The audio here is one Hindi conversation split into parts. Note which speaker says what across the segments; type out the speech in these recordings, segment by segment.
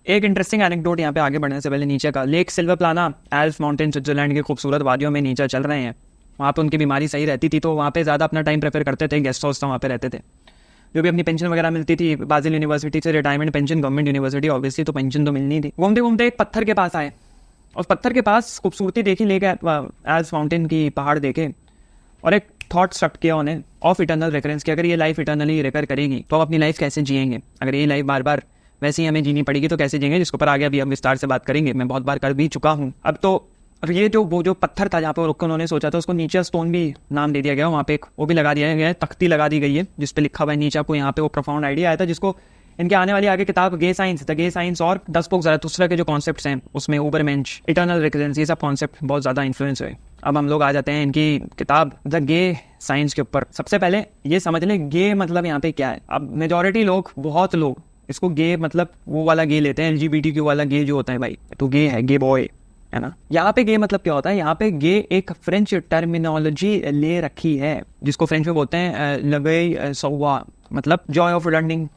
Speaker 1: एक इंटरेस्टिंग एनेक्डोट यहाँ पे आगे बढ़ने से पहले नीचे का, lake silver प्लाना elf mountain Switzerland के खूबसूरत वादियों में नीचे चल रहे हैं। वहाँ पे उनकी बीमारी सही रहती थी तो वहाँ पे ज़्यादा अपना टाइम प्रेफर करते थे, गेस्ट हाउस था वहाँ पे रहते थे। जो भी अपनी पेंशन वगैरह मिलती थी बाजिल यूनिवर्सिटी से, retirement pension, government university obviously, तो पेंशन तो मिलनी थी। घूमते घूमते एक पत्थर के पास आए, उस पत्थर के पास खूबसूरती देखी, लेके एल्फ माउंटेन की पहाड़ देखे और एक थॉट स्ट्रक किया उन्हें ऑफ इटर्नल रिकरेंस कि अगर ये लाइफ इटर्नली रिकर करेगी तो हम अपनी लाइफ कैसे जिएंगे, अगर ये लाइफ बार बार वैसे ही हमें जीनी पड़ेगी तो कैसे जिएंगे, जिसके ऊपर आगे अभी हम विस्तार से बात करेंगे, मैं बहुत बार कर भी चुका हूँ। अब तो ये जो पत्थर था जहाँ पे रुक कर उन्होंने सोचा था, उसको नीचे स्टोन भी नाम दे दिया गया, वहाँ पे एक वो भी लगा दिया गया है, तख्ती लगा दी गई है जिस पे लिखा हुआ है नीचे। आपको यहाँ पे वो प्रोफाउंड आइडिया आया था जिसको इनके आने वाली आगे किताब गे साइंस और 10 बुक ज़राथुस्त्रा के जो कॉन्सेप्ट्स हैं उसमें ऊबरमेंश, इटर्नल रिकरेंस, ये सब कॉन्सेप्ट बहुत ज़्यादा इन्फ्लुएंस हुए। अब हम लोग आ जाते हैं इनकी किताब द गे साइंस के ऊपर। सबसे पहले ये समझ लें गे मतलब यहाँ पे क्या है। अब मेजॉरिटी लोग, बहुत लोग इसको गे मतलब वो वाला गे लेते हैं, LGBTQ वाला गे जो होता है भाई, तो गे है, गे बॉय है ना। यहाँ पे गे मतलब क्या होता है, यहाँ पे गे एक फ्रेंच टर्मिनोलॉजी ले रखी है जिसको फ्रेंच में बोलते हैं लगई सौवा, मतलब जॉय ऑफ लर्निंग।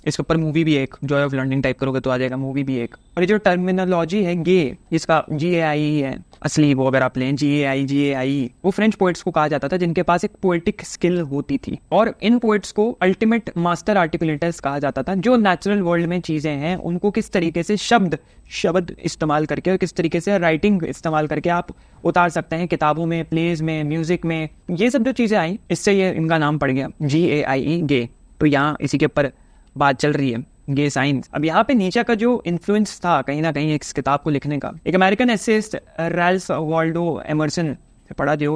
Speaker 1: इसके ऊपर मूवी भी एक, जॉय ऑफ लर्निंग टाइप करोगे तो आ जाएगा, मूवी भी एक। और ये जो टर्मिनोलॉजी है गे, इसका GAI है असली, वो अगर आप लें GAI, वो फ्रेंच पोइट्स को कहा जाता था जिनके पास एक पोएटिक स्किल होती थी, और इन पोइट्स को अल्टीमेट मास्टर आर्टिकुलेटर्स कहा जाता था, जो नेचुरल वर्ल्ड में चीजें हैं उनको किस तरीके से शब्द इस्तेमाल करके और किस तरीके से राइटिंग इस्तेमाल करके आप उतार सकते हैं किताबों में, प्लेज में, म्यूजिक में, ये सब जो चीजें आई इससे ये इनका नाम पड़ गया GAI गे। तो यहाँ इसी के ऊपर बात चल रही है, गे साइंस। अब यहाँ पे नीचे का जो इन्फ्लुएंस था कहीं ना कहीं इस किताब को लिखने का, एक American essayist Ralph Waldo Emerson से पढ़ा, जो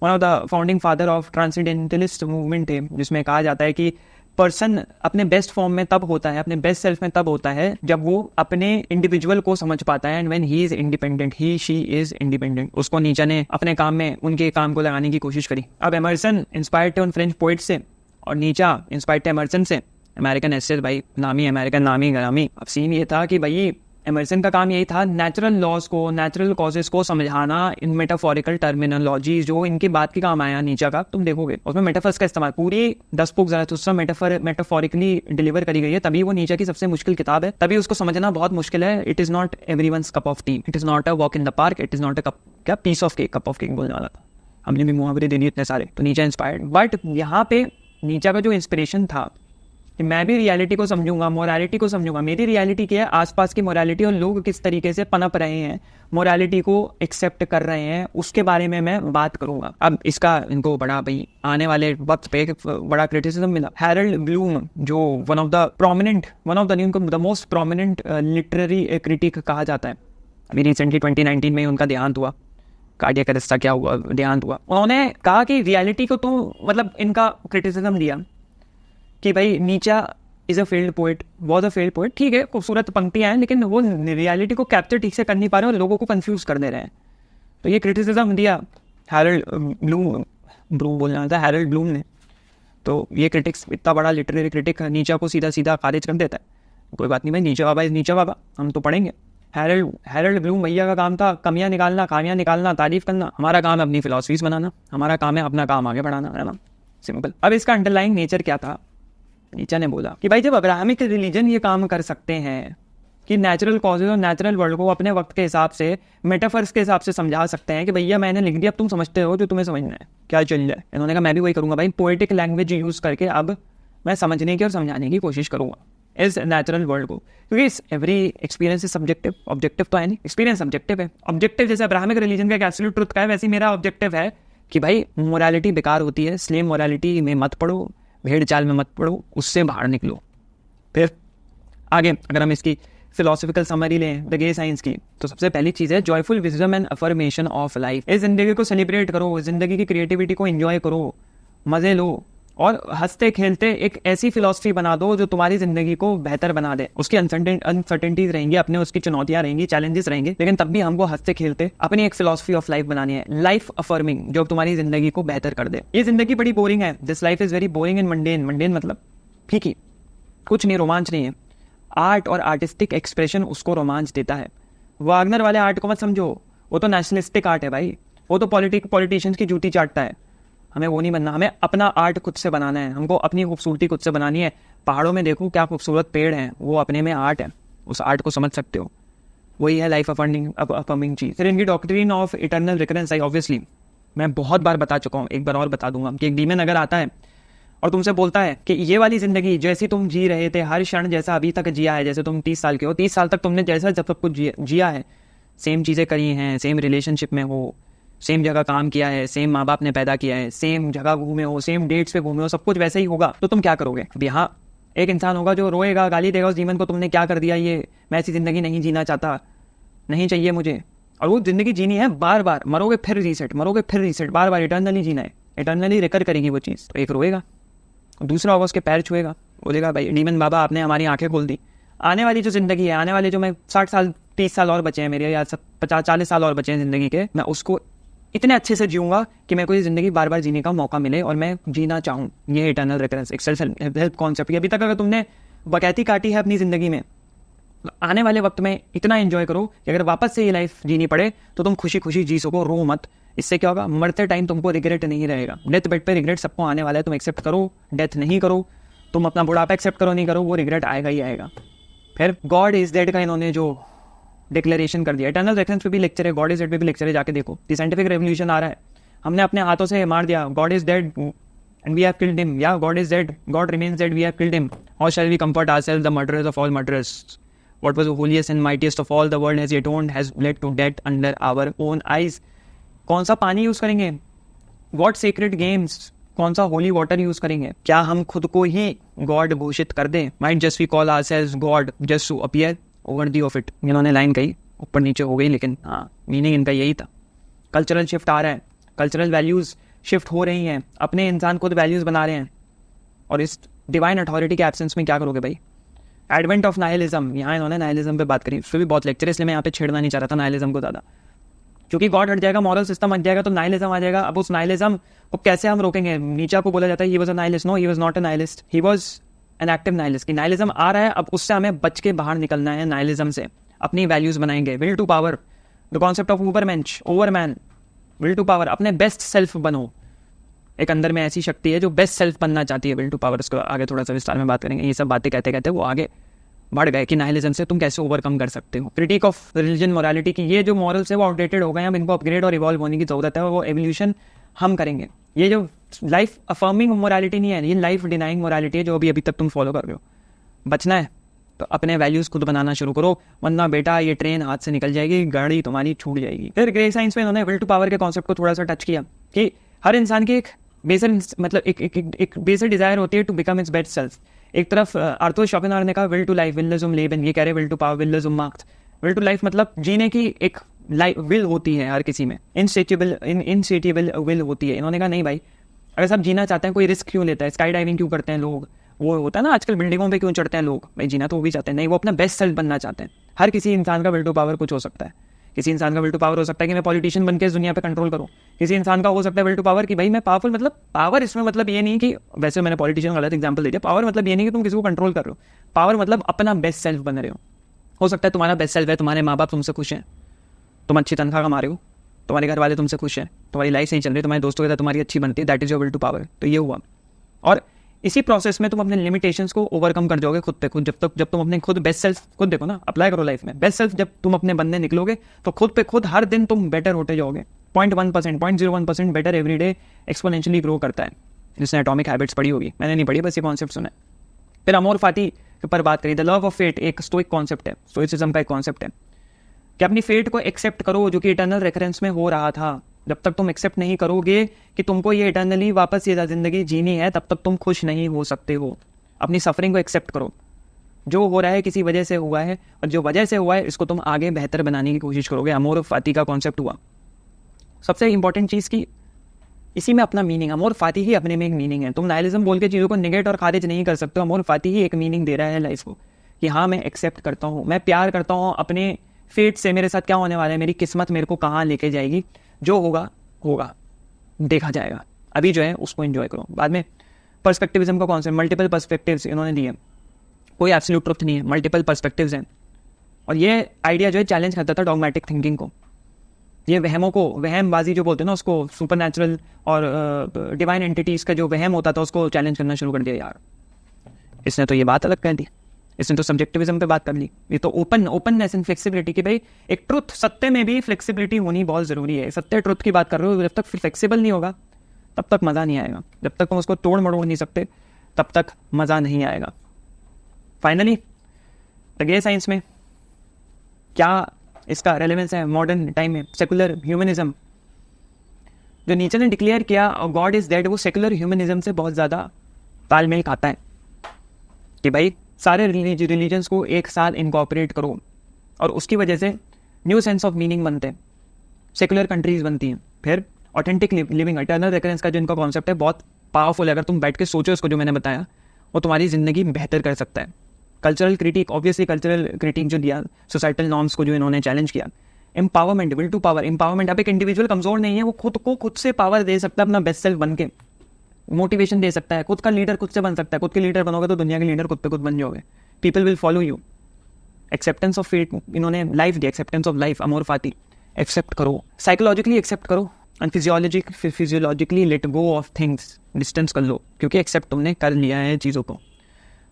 Speaker 1: one of the founding father of transcendentalist movement है, जिसमें कहा जाता है कि पर्सन अपने बेस्ट फॉर्म में तब होता है, अपने बेस्ट सेल्फ में तब होता है जब वो अपने इंडिविजुअल को समझ पाता है, and when he is independent, he she is independent. उसको नीचा ने अपने काम में उनके काम को लगाने की कोशिश करी। अब एमर्सन इंस्पायर्ड थे उन फ्रेंच पोइट से और नीचा इंस्पायर्ड थे एमर्सन से, अमेरिकन एसेट भाई, नामी अमेरिकन, नामी ग्रामी। अब सीन ये था कि भाई एमर्सन का काम यही था नेचुरल लॉज को, नेचुरल कॉजेस को समझाना इन मेटाफोरिकल टर्मिनोलॉजी, जो इनकी बात के काम आया नीचे का, तुम देखोगे उसमें मेटाफर्स का इस्तेमाल, पूरी 10 बुक ज़राथुस्त्रा मेटाफोरिकली डिलीवर करी गई है, तभी वो नीचे की सबसे मुश्किल किताब है, तभी उसको समझना बहुत मुश्किल है। It is not everyone's cup of tea, it is not a walk in the park, it is not a cup, क्या piece of cake, cup of cake बोलने वाला था, हमने भी मुहावरे दे दिए इतने सारे। तो नीचे इंस्पायर्ड, बट यहाँ पे नीचे का जो इंस्पिरेशन था कि मैं भी रियलिटी को समझूंगा, मोरालिटी को समझूंगा। मेरी रियलिटी क्या है, आसपास की मोरालिटी और लोग किस तरीके से पनप रहे हैं, मोरालिटी को एक्सेप्ट कर रहे हैं, उसके बारे में मैं बात करूंगा। अब इसका इनको बड़ा भाई आने वाले वक्त पे बड़ा क्रिटिसिज्म मिला। हैरल्ड ब्लूम, जो one of the most prominent literary critic कहा जाता है, अभी रिसेंटली 2019 में उनका देहांत हुआ, कार्डियक अरेस्ट क्या हुआ, देहांत हुआ। उन्होंने कहा कि रियलिटी को तो मतलब इनका क्रिटिसिज्म दिया कि भाई नीचा is a failed poet, was a failed poet, ठीक है खूबसूरत पंक्तियां हैं, लेकिन वो रियलिटी को कैप्चर ठीक से कर नहीं पा रहे और लोगों को कंफ्यूज कर दे रहे हैं। तो ये क्रिटिसिज्म दिया हैरल्ड ब्लूम बोलना था, हैरल्ड ब्लूम ने। तो ये क्रिटिक्स, इतना बड़ा लिटरेरी क्रिटिक नीचा को सीधा सीधा खारिज कर देता है। कोई बात नहीं भाई, नीचा बाबा इज नीचा बाबा, हम तो पढ़ेंगे। हैरल्ड ब्लूम भैया का काम था कमियां निकालना, खामियां निकालना, तारीफ करना। हमारा काम है अपनी फिलॉसफीज बनाना, हमारा काम है अपना काम आगे बढ़ाना, है ना, सिंपल। अब इसका अंडरलाइंग नेचर क्या था, नीचा ने बोला कि भाई जब अब्राहमिक रिलीजन ये काम कर सकते हैं कि नेचुरल कॉजेज और नेचुरल वर्ल्ड को अपने वक्त के हिसाब से, मेटाफर्स के हिसाब से समझा सकते हैं कि भैया मैंने लिख दिया, अब तुम समझते हो जो तुम्हें समझना है, क्या चल जाए। इन्होंने कहा मैं भी वही करूंगा भाई, पोएटिक लैंग्वेज यूज करके अब मैं समझने की और समझाने की कोशिश करूंगा इस नेचुरल वर्ल्ड को, क्योंकि every experience is subjective. Objective तो है नहीं, एक्सपीरियंस सब्जेक्टिव है। ऑब्जेक्टिव जैसे अब्राहमिक रिलीजन का एक एब्सोल्यूट ट्रुथ का है, वैसे मेरा ऑब्जेक्टिव है कि भाई मोरालिटी बेकार होती है, स्लेव मोरालिटी में मत पढ़ो, भेड़ चाल में मत पढ़ो, उससे बाहर निकलो। फिर आगे अगर हम इसकी फिलोसफिकल समरी लें द गे साइंस की, तो सबसे पहली चीज़ है joyful wisdom and affirmation of life. इस जिंदगी को सेलिब्रेट करो, जिंदगी की क्रिएटिविटी को एंजॉय करो, मज़े लो और हंसते खेलते एक ऐसी फिलॉसफी बना दो जो तुम्हारी जिंदगी को बेहतर बना दे। उसकी अनसर्टेनिटीज रहेंगी, अपने उसकी चुनौतियां रहेंगी, चैलेंजेस रहेंगे, लेकिन तब भी हमको हंसते खेलते अपनी एक फिलॉसफी ऑफ लाइफ बनानी है, लाइफ अफर्मिंग, जो तुम्हारी जिंदगी को बेहतर कर दे। ये जिंदगी बड़ी बोरिंग है, this life is very boring and mundane. Mundane मतलब फीकी, कुछ नहीं, रोमांच नहीं है। आर्ट और आर्टिस्टिक एक्सप्रेशन उसको रोमांच देता है। वागनर वाले आर्ट को मत समझो, वो तो नेशनलिस्टिक आर्ट है भाई, वो तो पॉलिटिशियंस की जूती चाटता है। हमें वो नहीं बनना, हमें अपना आर्ट खुद से बनाना है, हमको अपनी खूबसूरती खुद से बनानी है। पहाड़ों में देखो क्या खूबसूरत पेड़ हैं, वो अपने में आर्ट है। उस आर्ट को समझ सकते हो। वही है लाइफ अफर्मिंग चीज़। फिर इनकी doctrine of eternal recurrence I obviously मैं बहुत बार बता चुका हूँ, एक बार और बता दूंगा कि एक डीमन अगर आता है और तुमसे बोलता है कि ये वाली ज़िंदगी जैसी तुम जी रहे थे, हर क्षण जैसा अभी तक जिया है, जैसे तुम 30 साल के हो, 30 साल तक तुमने जैसा जब सब कुछ जिया है, सेम चीज़ें करी हैं, सेम रिलेशनशिप में हो, सेम जगह काम किया है, सेम माँ बाप ने पैदा किया है, सेम जगह घूमे हो, सेम डेट्स पे घूमे हो, सब कुछ वैसे ही होगा, तो तुम क्या करोगे? अब यहाँ एक इंसान होगा जो रोएगा, गाली देगा उस डीमन को, तुमने क्या कर दिया, ये मैं ऐसी ज़िंदगी नहीं जीना चाहता, नहीं चाहिए मुझे। और वो ज़िंदगी जीनी है, बार बार मरोगे फिर रीसेट, मरोगे फिर रीसेट, बार बार इटर्नली जीना है, इटर्नली रिकर करेगी वो चीज़। तो एक रोएगा, दूसरा होगा उसके पैर छुएगा, बोलेगा भाई डीमन बाबा आपने हमारी आंखें खोल दी, आने वाली जो ज़िंदगी है, आने वाले जो मैं 60 साल 30 साल और बचे हैं मेरे, या 50-40 साल और बचे हैं ज़िंदगी के, मैं उसको इतने अच्छे से जीऊँगा कि मेरे को ये ज़िंदगी बार बार जीने का मौका मिले और मैं जीना चाहूँ। ये इटर्नल रिकरेंस, एक सेल्फ हेल्प कॉन्सेप्ट। अभी तक अगर तुमने बकैती काटी है अपनी ज़िंदगी में, आने वाले वक्त में इतना एंजॉय करो कि अगर वापस से ये लाइफ जीनी पड़े तो तुम खुशी खुशी जी सको, रो मत। इससे क्या होगा, मरते टाइम तुमको रिग्रेट नहीं रहेगा। डेथ बेड पे रिग्रेट सबको आने वाला है, तुम एक्सेप्ट करो, डेथ नहीं करो, तुम अपना बुढ़ापा एक्सेप्ट करो नहीं करो, वो रिग्रेट आएगा ही आएगा। फिर गॉड इज डेड का इन्होंने जो डिक्लेरेशन कर दिया, इटर्नल रेफरेंस पे भी लेक्चर है, गॉड इज डेड पे भी लेक्चर है, जाके देखो। द साइंटिफिक रेवोल्यूशन आ रहा है, हमने अपने हाथों से मार दिया, God is dead and we have killed him, या God is dead, God remains dead, we have killed him, how shall we comfort ourselves the murderers of all murderers, what was the holiest and mightiest of all the world has atoned has led to death under our own eyes। कौन सा पानी यूज करेंगे, what sacred games, कौन सा होली वाटर यूज करेंगे? क्या हम खुद को ही गॉड घोषित कर दें? might just we call ourselves God just to appear worthy of it। इन्होंने लाइन कही, ऊपर नीचे हो गई, लेकिन हाँ मीनिंग इनका यही था। कल्चरल शिफ्ट आ रहा है, कल्चरल वैल्यूज शिफ्ट हो रही हैं, अपने इंसान खुद वैल्यूज बना रहे हैं, और इस डिवाइन अथॉरिटी के एब्सेंस में क्या करोगे भाई? एडवेंट ऑफ नाइलिज्म, यहाँ इन्होंने नाइलिज्म पे बात करी, फिर भी बहुत लेक्चर, इसलिए मैं यहाँ पे छेड़ना नहीं चाह रहा था नाइलिज्म को ज़्यादा, क्योंकि गॉड हट जाएगा, मॉरल सिस्टम हट जाएगा तो नाइलिज्म आ जाएगा। अब उस नाइलिज्म को कैसे हम रोकेंगे? नीचा को बोला जाता है he was a nihilist, no he was not a nihilist, he was an active nihilist. कि नाइलिज्म आ रहा है, अब उससे हमें बच के बाहर निकलना है, नाइलिज्म से अपनी वैल्यूज बनाएंगे। Will to power, the concept of ओवरमेंश, ओवरमैन, विल टू पावर, अपने बेस्ट सेल्फ बनो। एक अंदर में ऐसी शक्ति है जो बेस्ट सेल्फ बनना चाहती है, विल टू पावर। इसको आगे थोड़ा सा विस्तार में बात करेंगे। ये सब बातें कहते कहते वो आगे बढ़ गए कि नाइलिज्म से तुम कैसे ओवरकम कर सकते हो। क्रिटिक ऑफ रिलीजन मोरालिटी की ये जो मॉरल्स है वो आउटडेटेड हो गए हैं, अब इनको अपग्रेड और इवॉल्व होने की जरूरत है, और वो एवोल्यूशन हम करेंगे। ये जो लाइफ अफर्मिंग मोरालिटी नहीं है, ये लाइफ डिनाइंग मोरालिटी है जो अभी तक तुम फॉलो कर रहे हो। बचना है तो अपने वैल्यूज खुद बनाना शुरू करो, वरना बेटा ये ट्रेन हाथ से निकल जाएगी, गाड़ी तुम्हारी छूट जाएगी। फिर ग्रे साइंस में इन्होंने विल टू पावर के कॉन्सेप्ट को थोड़ा सा टच किया कि हर इंसान की एक बेसिक मतलब एक बेसिक डिजायर होती है to become its best self. एक तरफ आर्थर शोपेनहावर ने कहा विल टू लाइफ विल ज़ुम लेबन, ये कह रहे विल टू पावर विल ज़ुम मार्क्स। विल टू लाइफ मतलब जीने की एक लाइफ विल होती है हर किसी में, इनसेटिएबल विल होती है। इन्होंने कहा नहीं भाई, अगर सब जीना चाहते हैं कोई रिस्क क्यों लेता है, स्काई डाइविंग क्यों करते हैं लोग, वो होता है ना आजकल बिल्डिंगों पे क्यों चढ़ते हैं लोग, भाई जीना तो वो भी चाहते हैं, नहीं वो अपना बेस्ट सेल्फ बनना चाहते हैं। हर किसी इंसान का विल टू पावर कुछ हो सकता है। किसी इंसान का विल टू पावर हो सकता है कि मैं पॉलिटिशियन बन के इस दुनिया पे कंट्रोल करूं। किसी इंसान का हो सकता है विल टू पावर कि भाई मैं पावरफुल, मतलब पावर इसमें मतलब ये नहीं कि, वैसे मैंने पॉलिटिशियन गलत एग्जांपल दे दिया, पावर मतलब ये नहीं कि तुम किसी को कंट्रोल कर रहे हो, पावर मतलब अपना बेस्ट सेल्फ बन रहे हो सकता है तुम्हारा बेस्ट सेल्फ है, तुम्हारे माँ बाप तुमसे खुश हैं, तुम अच्छी तनख्वाह कमा रहे हो, तुम्हारे घर वाले तुमसे खुश हैं, तुम्हारी लाइफ सही चल रही है, तुम्हारे दोस्तों के साथ तुम्हारी अच्छी बनती है, that is your will to power. तो ये हुआ, और इसी प्रोसेस में तुम अपने लिमिटेशंस को ओवरकम कर जाओगे खुद पे खुद। जब तुम अपने खुद बेस्ट सेल्फ खुद देखो ना, अप्लाई करो लाइफ में, बेस्ट सेल्फ जब तुम अपने बनने निकलोगे तो खुद पे खुद हर दिन तुम बेटर होते जाओगे। 0.01% better every day exponentially grow करता है। जिसने एटॉमिक हैबिट्स पढ़ी होगी, मैंने नहीं पढ़ी, बस ये कॉन्सेप्ट सुना है। फिर अमोर फाती के ऊपर बात करी, द लव ऑफ फेट, एक स्टोइक कॉन्सेप्ट है, स्टोइसिज्म का एक कॉन्सेप्ट है कि अपनी फेट को एक्सेप्ट करो जो कि इटर्नल रेफरेंस में हो रहा था। जब तक तुम एक्सेप्ट नहीं करोगे कि तुमको ये इटर्नली वापस ये जिंदगी जीनी है, तब तक तुम खुश नहीं हो सकते हो। अपनी सफरिंग को एक्सेप्ट करो, जो हो रहा है किसी वजह से हुआ है, और जो वजह से हुआ है इसको तुम आगे बेहतर बनाने की कोशिश करोगे। अमोर फाती का कॉन्सेप्ट हुआ सबसे इंपॉर्टेंट चीज़ की, इसी में अपना मीनिंग, अमोर फाती ही अपने में एक मीनिंग है। तुम नाइलिज्म बोल के चीज़ों को निगेट और खारिज नहीं कर सकते हो। अमोर फाती ही एक मीनिंग दे रहा है लाइफ को कि हाँ मैं एक्सेप्ट करता हूँ, मैं प्यार करता हूँ अपने फेट से, मेरे साथ क्या होने वाला है, मेरी किस्मत मेरे को कहाँ लेके जाएगी, जो होगा होगा, देखा जाएगा। अभी जो है उसको एंजॉय करो, बाद में पर्सपेक्टिविज्म का कॉन्सेप्ट, मल्टीपल पर्सपेक्टिव्स इन्होंने दिए, कोई एब्सोल्यूट ट्रुथ नहीं है, मल्टीपल पर्सपेक्टिव्स हैं। और ये आइडिया जो है चैलेंज करता था डॉगमेटिक थिंकिंग को, ये वहमों को, वहमबाजी जो बोलते हैं ना उसको, सुपर नेचुरल और डिवाइन एंटिटीज़ का जो वहम होता था उसको चैलेंज करना शुरू कर दिया। यार इसने तो ये बात अलग कह दी, इसने तो सब्जेक्टिविज्म पे बात कर ली। ये तो ओपननेस एंड फ्लेक्सिबिलिटी की भाई एक ट्रुथ, सत्य में भी फ्लेक्सिबिलिटी होनी बहुत ज़रूरी है। सत्य ट्रुथ की बात कर रहे हो, जब तक फ्लेक्सिबल नहीं होगा तब तक मज़ा नहीं आएगा। जब तक तुम उसको तोड़ मड़ोड़ नहीं सकते तब तक मज़ा नहीं आएगा। फाइनली गे साइंस में क्या इसका रेलेवेंस है मॉडर्न टाइम में? सेकुलर ह्यूमनिज्म जो नीचे ने डिक्लेयर किया गॉड इज डेड, वो सेकुलर ह्यूमनिज्म से बहुत ज़्यादा तालमेल खाता है कि भाई सारे रिलीजन्स को एक साथ इनकॉर्पोरेट करो और उसकी वजह से न्यू सेंस ऑफ मीनिंग बनते हैं, सेकुलर कंट्रीज बनती हैं। फिर ऑथेंटिक लिविंग, इटर्नल रेकरेंस का जो इनका कॉन्सेप्ट है बहुत पावरफुल है। अगर तुम बैठ के सोचो इसको, जो मैंने बताया वो तुम्हारी ज़िंदगी बेहतर कर सकता है। Cultural critic, obviously cultural critic जो दिया, सोसाइटल नॉर्म्स को जो इन्होंने चैलेंज किया। Empowerment, will to power, empowerment. अब एक इंडिविजुअल कमज़ोर नहीं है, वो खुद से पावर दे सकता है, अपना बेस्ट सेल्फ बन के मोटिवेशन दे सकता है, खुद का लीडर खुद से बन सकता है। खुद के लीडर बनोगे तो दुनिया के लीडर खुद पे खुद बन जाओगे। People will follow you. Acceptance of fate, इन्होंने लाइफ दी, एक्सेप्टेंस ऑफ लाइफ, अमोर फाती। एक्सेप्ट करो, साइकोलॉजिकली एक्सेप्ट करो and physiologically let go of things, distance कर लो, क्योंकि एक्सेप्ट तुमने कर लिया है चीज़ों को।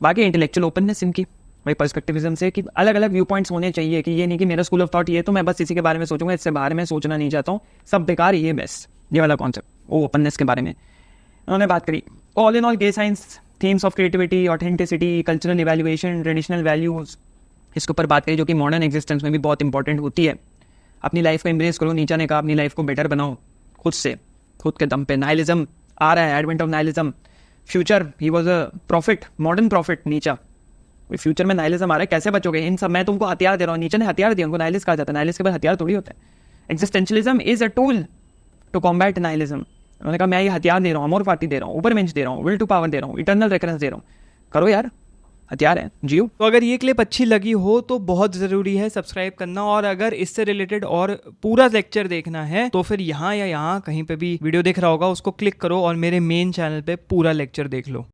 Speaker 1: बाकी इंटेलेक्चुअल ओपननेस इनकी वही पर्सपेक्टिविज्म से कि अलग अलग व्यू पॉइंट्स होने चाहिए, कि ये नहीं कि मेरा स्कूल ऑफ थॉट ये तो मैं बस इसी के बारे में सोचूंगा, इससे बाहर में सोचना नहीं चाहता हूँ, सब बेकार, ये बेस्ट, ये वाला कॉन्सेप्ट। वो ओपननेस के बारे में उन्होंने बात करी। All in all gay science, themes of creativity, authenticity, cultural evaluation, traditional values, इसके ऊपर बात करी जो कि मॉडर्न एग्जिस्टेंस में भी बहुत इंपॉर्टेंट होती है। अपनी लाइफ को एम्ब्रेस करो, नीचा ने कहा अपनी लाइफ को बेटर बनाओ खुद से, खुद के दम पे। नाइलिज्म आ रहा है, advent of nihilism, future, he was a profit, modern profit नीचा। फ्यूचर में नाइलिज्म आ रहा है, कैसे बचोगे इन सब? मैं तुमको हथियार दे रहा हूँ, नीचे ने हथियार दिया, उनको नाइलिस्ट कहा जाता है। नाइलिस्ट के बाद हथियार थोड़ी होता है। Existentialism is a tool to combat nihilism. उन्होंने कहा मैं ये हथियार दे रहा हूँ, अमोर फाती दे रहा हूँ, ऊपर बेंच दे रहा हूँ, विल टू पावर दे रहा हूँ, इटर्नल रेफरेंस दे रहा हूँ। करो यार, हथियार है, जियो।
Speaker 2: तो अगर ये क्लिप अच्छी लगी हो तो बहुत ज़रूरी है सब्सक्राइब करना, और अगर इससे रिलेटेड और पूरा लेक्चर देखना है तो फिर यहाँ या यहाँ कहीं पे भी वीडियो दिख रहा होगा, उसको क्लिक करो और मेरे मेन चैनल पे पूरा लेक्चर देख लो।